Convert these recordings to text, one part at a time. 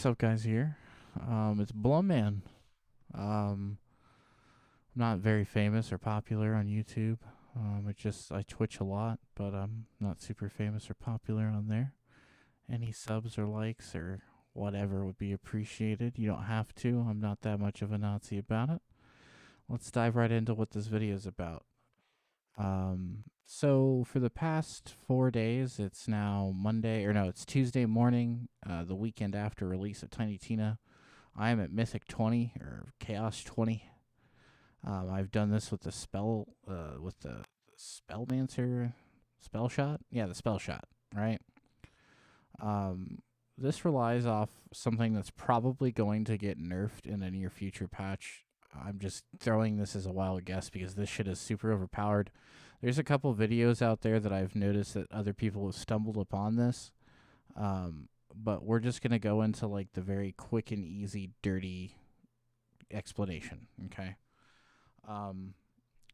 what's up, guys? Here, it's Blumman. I'm not very famous or popular on YouTube. I Twitch a lot, but I'm not super famous or popular on there. Any subs or likes or whatever would be appreciated. You don't have to. I'm not that much of a Nazi about it. Let's dive right into what this video is about. So for the past 4 days, it's now Monday, or no, it's Tuesday morning, the weekend after release of Tiny Tina. I am at Mythic 20 or Chaos 20. I've done this with with the Spellmancer, Spellshot. Yeah, the Spellshot, right? Um, this relies off something that's probably going to get nerfed in a near future patch. I'm just throwing this as a wild guess because this shit is super overpowered. There's a couple videos out there that I've noticed that other people have stumbled upon this. But we're just going to go into like the very quick and easy, dirty explanation, okay?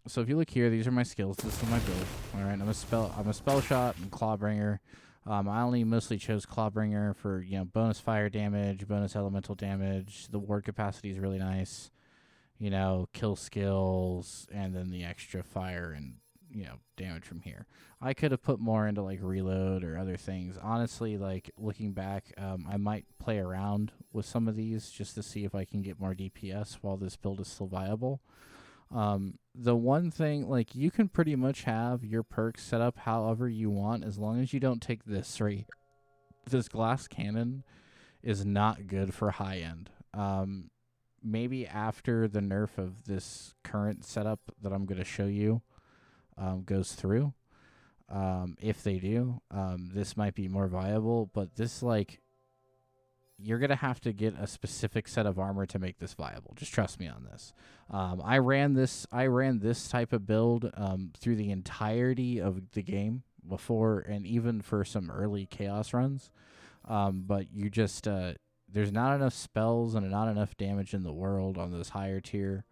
So if you look here, these are my skills. This is my build. All right, I'm a spell shot and clawbringer. I only mostly chose clawbringer for bonus fire damage, bonus elemental damage. The ward capacity is really nice. Kill skills, and then the extra fire and damage from here. I could have put more into like reload or other things. Honestly, like looking back, I might play around with some of these just to see if I can get more DPS while this build is still viable. The one thing, like, you can pretty much have your perks set up however you want as long as you don't take this right. This glass cannon is not good for high end. Maybe after the nerf of this current setup that I'm going to show you goes through, if they do, this might be more viable, but this, like, you're going to have to get a specific set of armor to make this viable. Just trust me on this. I ran this type of build through the entirety of the game before, and even for some early chaos runs. But you just there's not enough spells and not enough damage in the world on those higher tier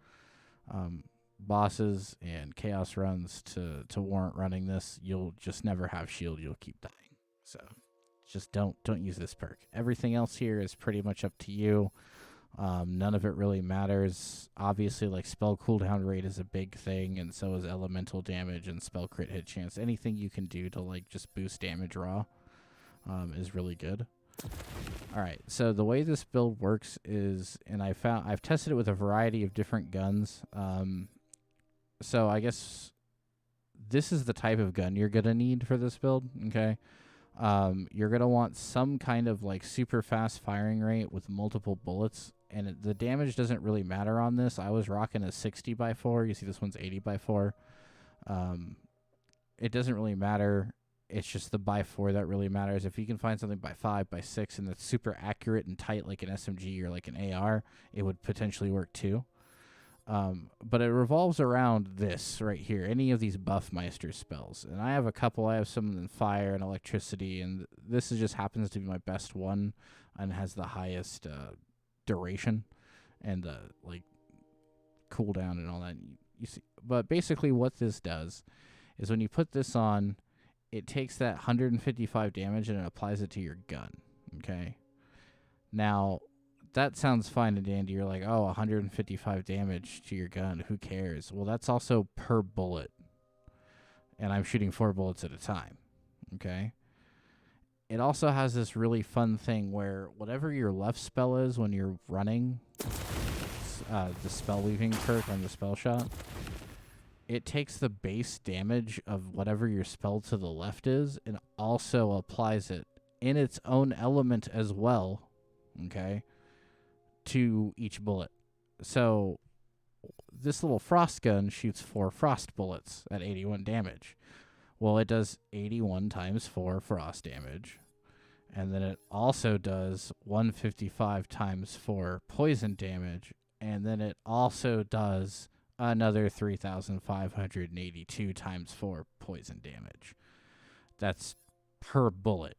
bosses and chaos runs to warrant running this. You'll just never have shield. You'll keep dying. So just don't use this perk. Everything else here is pretty much up to you. None of it really matters. Obviously, like, spell cooldown rate is a big thing, and so is elemental damage and spell crit hit chance. Anything you can do to like just boost damage raw is really good. All right, so the way this build works is, and I've tested it with a variety of different guns. So I guess this is the type of gun you're gonna need for this build. Okay. You're going to want some kind of like super fast firing rate with multiple bullets, and the damage doesn't really matter on this. I was rocking a 60x4. You see this one's 80x4. It doesn't really matter. It's just the by 4 that really matters. If you can find something by 5, by 6, and that's super accurate and tight like an SMG or like an AR, it would potentially work too. But it revolves around this right here, any of these BUFFMEISTER spells. And I have a couple. I have some in fire and electricity, and this just happens to be my best one and has the highest duration and like cooldown and all that. You see, but basically what this does is when you put this on, it takes that 155 damage and it applies it to your gun. Okay. Now, that sounds fine and dandy. You're like, oh, 155 damage to your gun. Who cares? Well, that's also per bullet. And I'm shooting 4 bullets at a time. Okay? It also has this really fun thing where whatever your left spell is when you're running the spell weaving perk on the spell shot, it takes the base damage of whatever your spell to the left is and also applies it in its own element as well. Okay? To each bullet. So this little frost gun shoots 4 frost bullets at 81 damage. Well, it does 81 times 4 frost damage. And then it also does 155 times 4 poison damage. And then it also does another 3,582 times 4 poison damage. That's per bullet.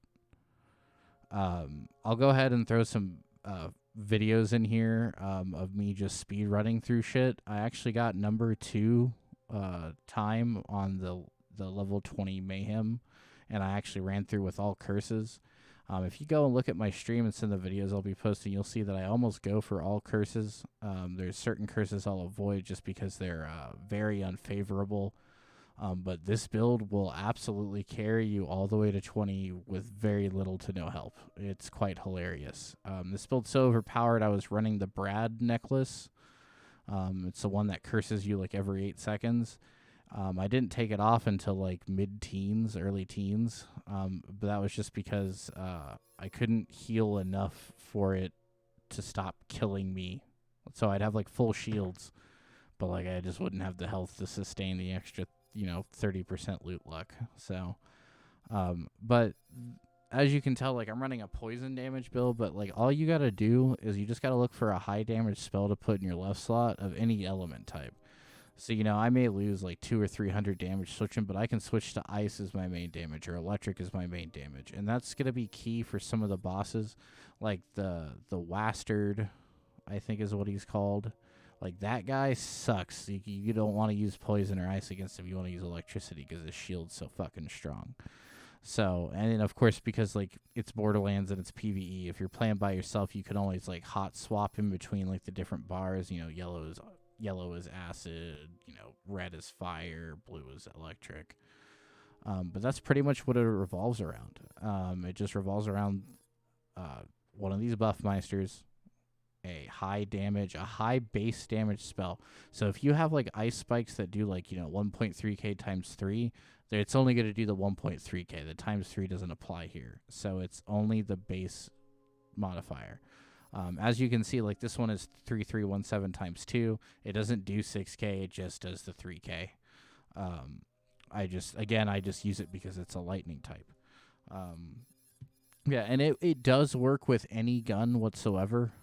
I'll go ahead and throw some videos in here of me just speed running through shit. I actually got number 2 time on the level 20 mayhem, and I actually ran through with all curses. If you go and look at my stream and some of the videos I'll be posting, you'll see that I almost go for all curses. There's certain curses I'll avoid just because they're very unfavorable. But this build will absolutely carry you all the way to 20 with very little to no help. It's quite hilarious. This build's so overpowered, I was running the Brad necklace. It's the one that curses you like every 8 seconds. I didn't take it off until like mid-teens, early teens. But that was just because I couldn't heal enough for it to stop killing me. So I'd have like full shields, but like I just wouldn't have the health to sustain the extra, 30% loot luck. So, but as you can tell, like I'm running a poison damage build, but like all you gotta do is you just gotta look for a high damage spell to put in your left slot of any element type. So, I may lose like 200 or 300 damage switching, but I can switch to ice as my main damage or electric as my main damage. And that's going to be key for some of the bosses, like the Wastard, I think is what he's called. Like, that guy sucks. You don't want to use poison or ice against him. You want to use electricity because his shield's so fucking strong. So, and then, of course, because, like, it's Borderlands and it's PvE, if you're playing by yourself, you can always, like, hot swap in between, like, the different bars. Yellow is acid, red is fire, blue is electric. But that's pretty much what it revolves around. It just revolves around one of these Buffmeisters, a high base damage spell. So if you have like ice spikes that do like 1.3k times 3, it's only going to do the 1.3k. The times 3 doesn't apply here, so it's only the base modifier. As you can see, like this one is 3317 times 2. It doesn't do 6k, it just does the 3k. I just use it because it's a lightning type. Yeah, and it does work with any gun whatsoever.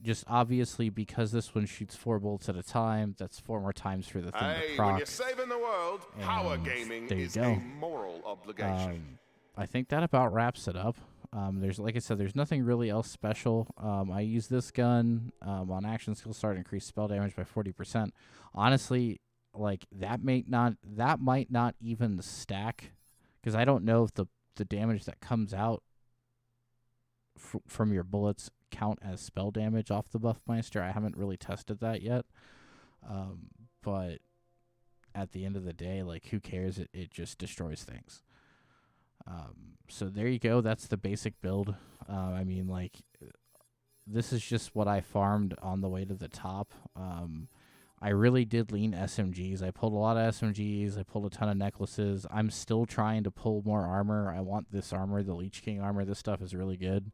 Just obviously because this one shoots 4 bullets at a time, that's 4 more times for the thing to proc. When you're saving the world, power gaming is a moral obligation. I think that about wraps it up. Like I said, there's nothing really else special. I use this gun on action skill start, increase spell damage by 40%. Honestly, like that might not even stack, because I don't know if the damage that comes out from your bullets count as spell damage off the Buffmeister. I haven't really tested that yet. But at the end of the day, like who cares? It just destroys things. So there you go. That's the basic build. I mean, like, this is just what I farmed on the way to the top. I really did lean SMGs. I pulled a lot of SMGs. I pulled a ton of necklaces. I'm still trying to pull more armor. I want this armor, the Leech King armor. This stuff is really good.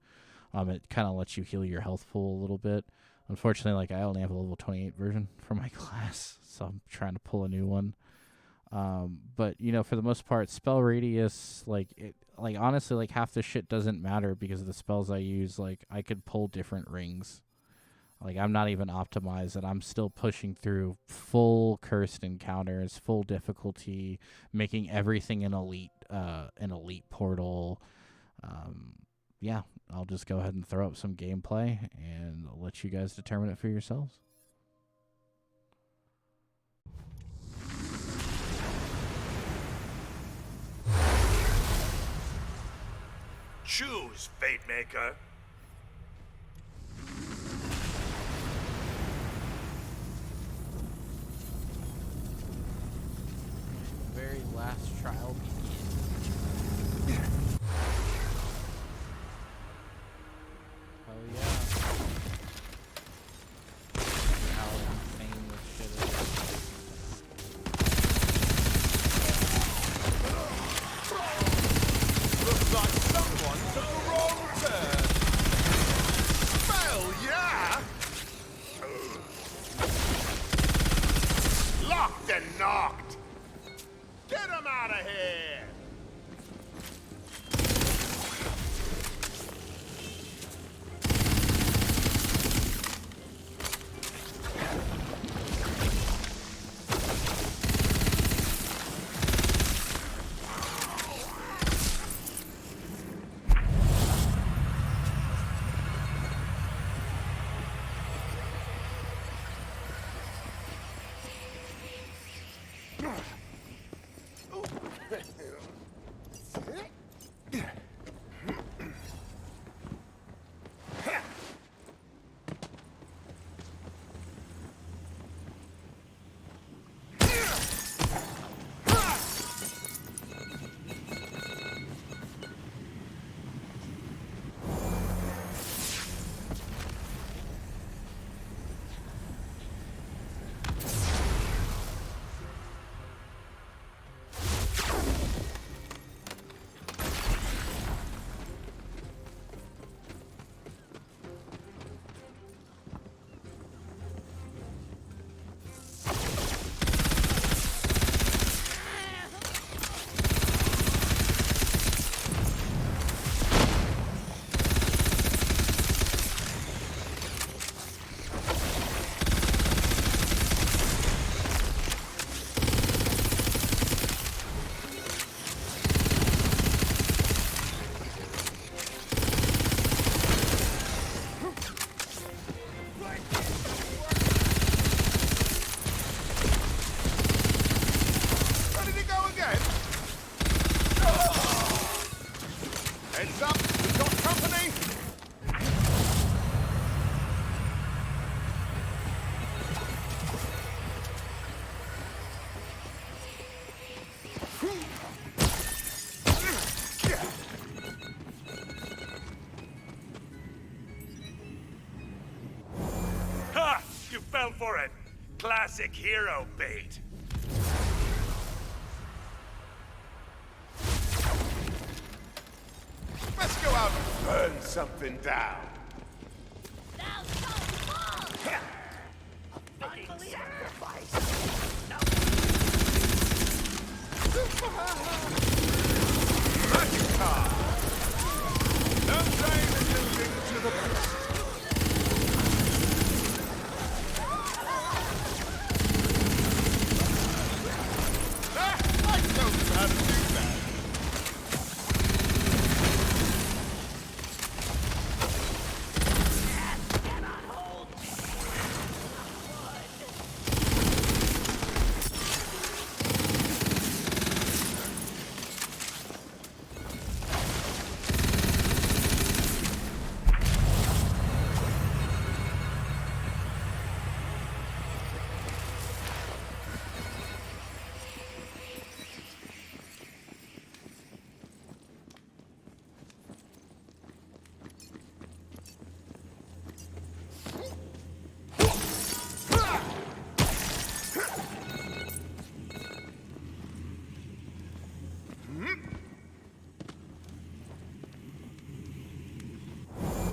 It kind of lets you heal your health pool a little bit. Unfortunately, like, I only have a level 28 version for my class, so I'm trying to pull a new one. But for the most part, spell radius, honestly, like half the shit doesn't matter because of the spells I use. Like, I could pull different rings. Like, I'm not even optimized, and I'm still pushing through full cursed encounters, full difficulty, making everything an elite portal. Yeah, I'll just go ahead and throw up some gameplay and I'll let you guys determine it for yourselves. Choose, Fate Maker. The very last trial begins. Oh yeah. How insane this shit is. Looks like someone took a wrong turn. Well, yeah. Locked and knocked. Get him out of here. classic hero bait. Let's go out and burn something down. Magic card. No train attempting to the best. I told you how to do that.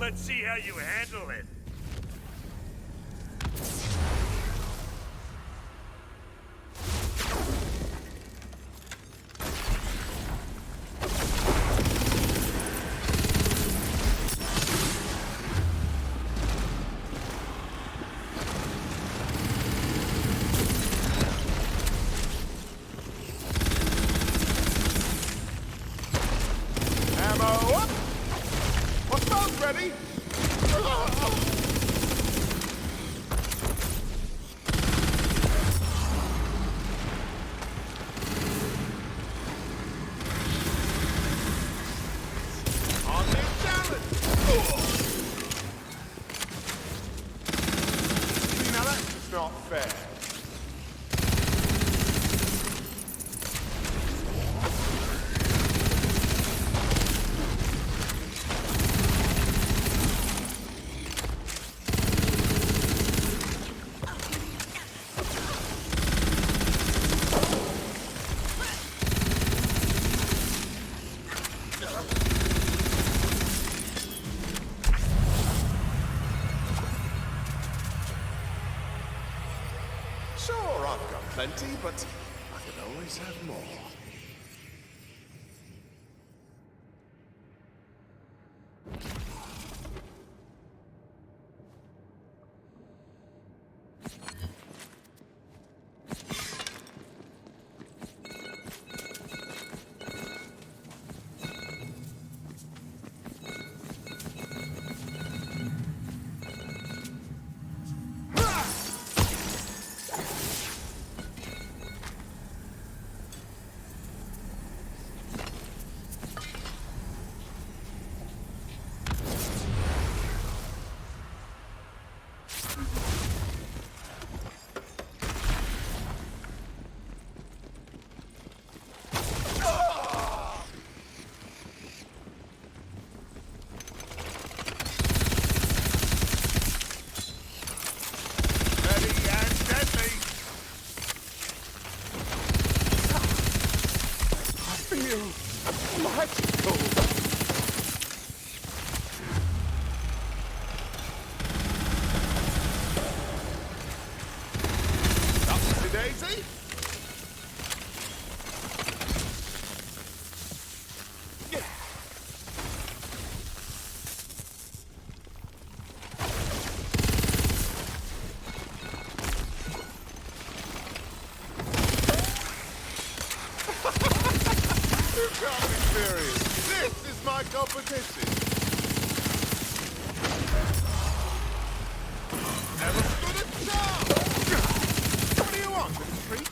Let's see how you handle it. Ammo up! Hostiles ready! On the challenge! See, now that's just not fair. Sure, I've got plenty, but I could always have more. Magical! Upsy daisy? You can't be serious. This is my competition. Never stood a chance. What do you want, a treat?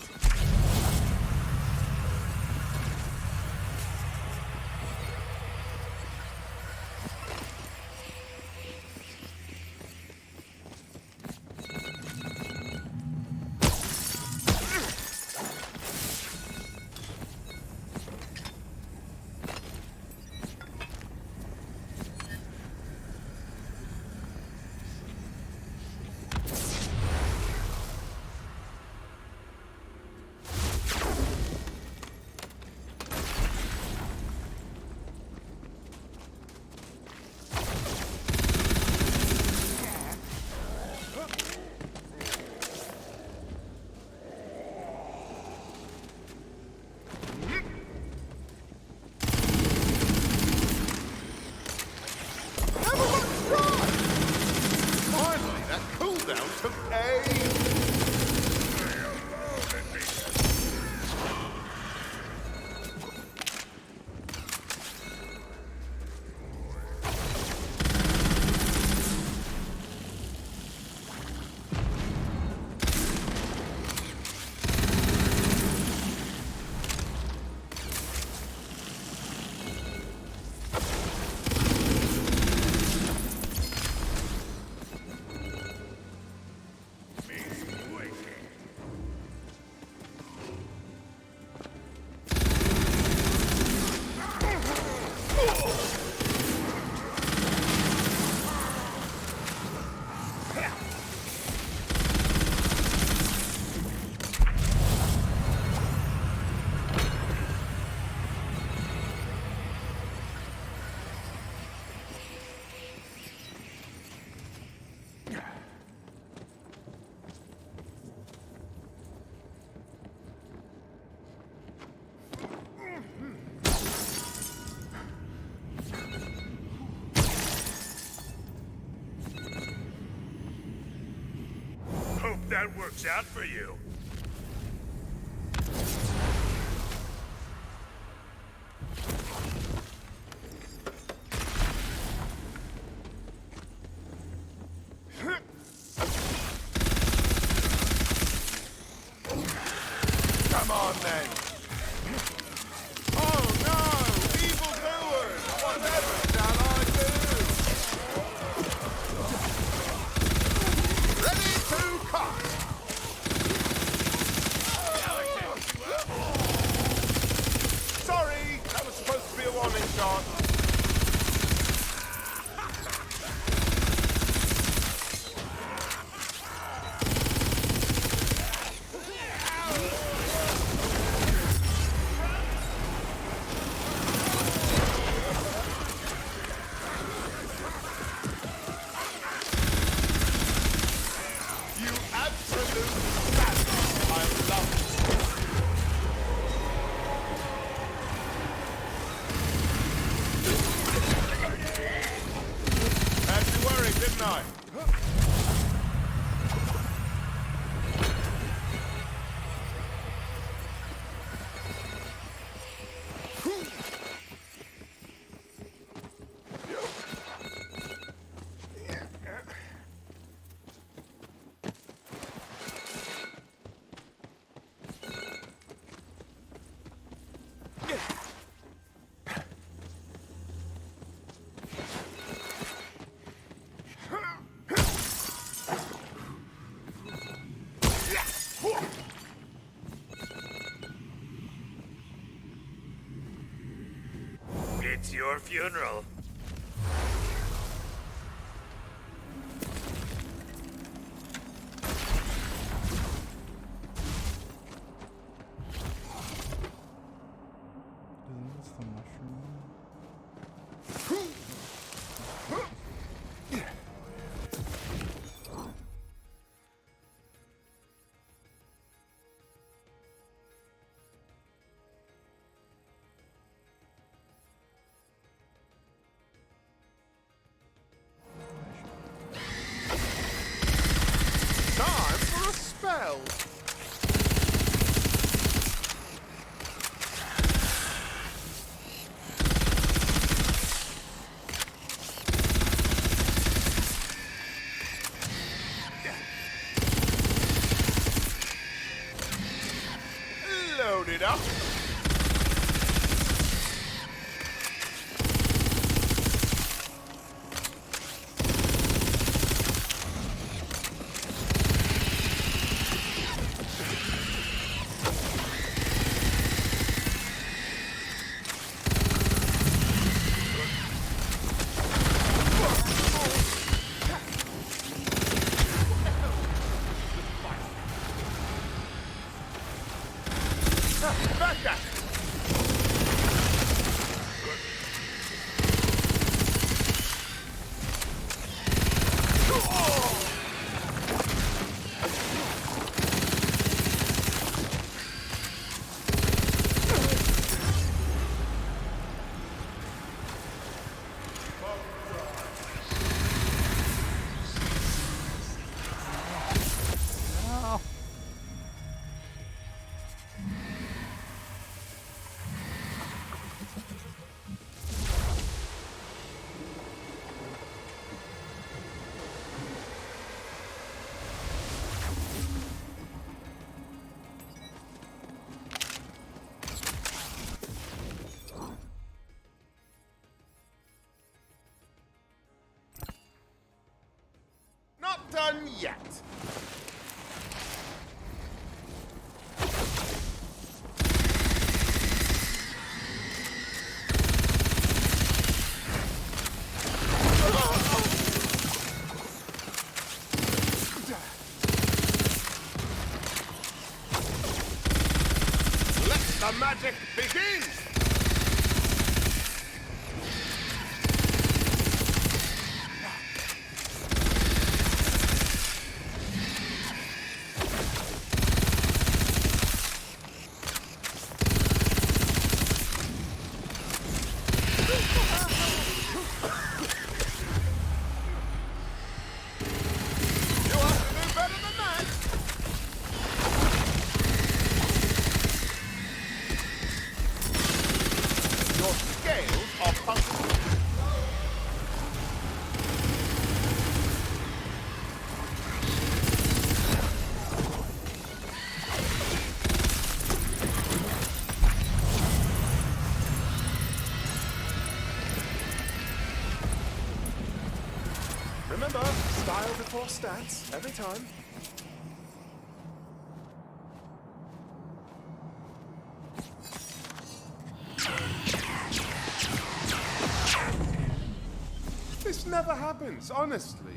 that works out for you. Come on then. Oh no! Evil doers! Whatever shall I do? Ready to cut! Sorry, that was supposed to be a warning shot. You absolute savage. I love it. Had you worried, didn't I? It's your funeral. That's the mushroom. Time for a spell. Load it up. Back that. Oh. Not done yet. Let the magic begin! You have to do better than that! Remember, style before stats, every time. This never happens, honestly.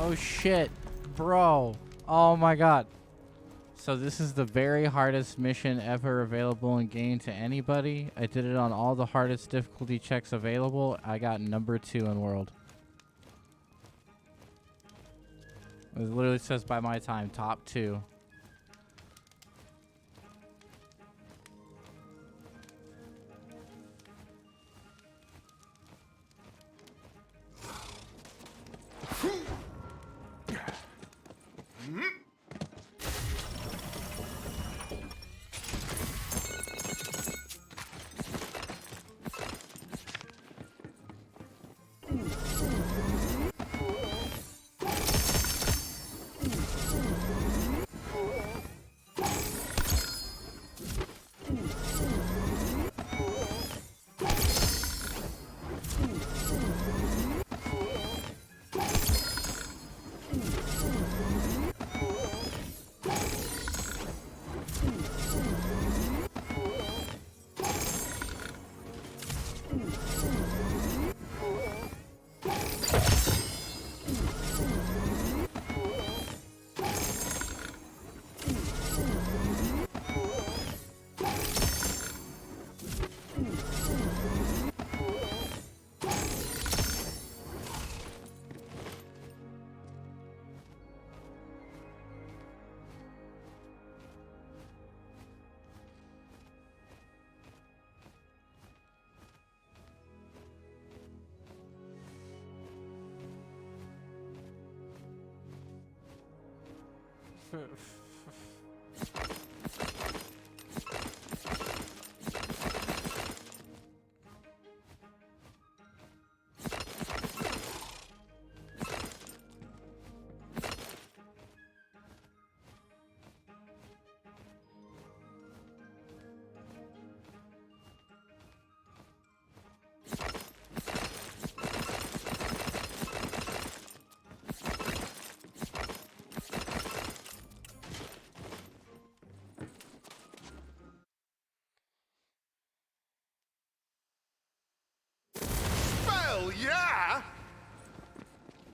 Oh shit, bro. Oh my god. So this is the very hardest mission ever available in game to anybody. I did it on all the hardest difficulty checks available. I got number 2 in world. It literally says by my time, top 2.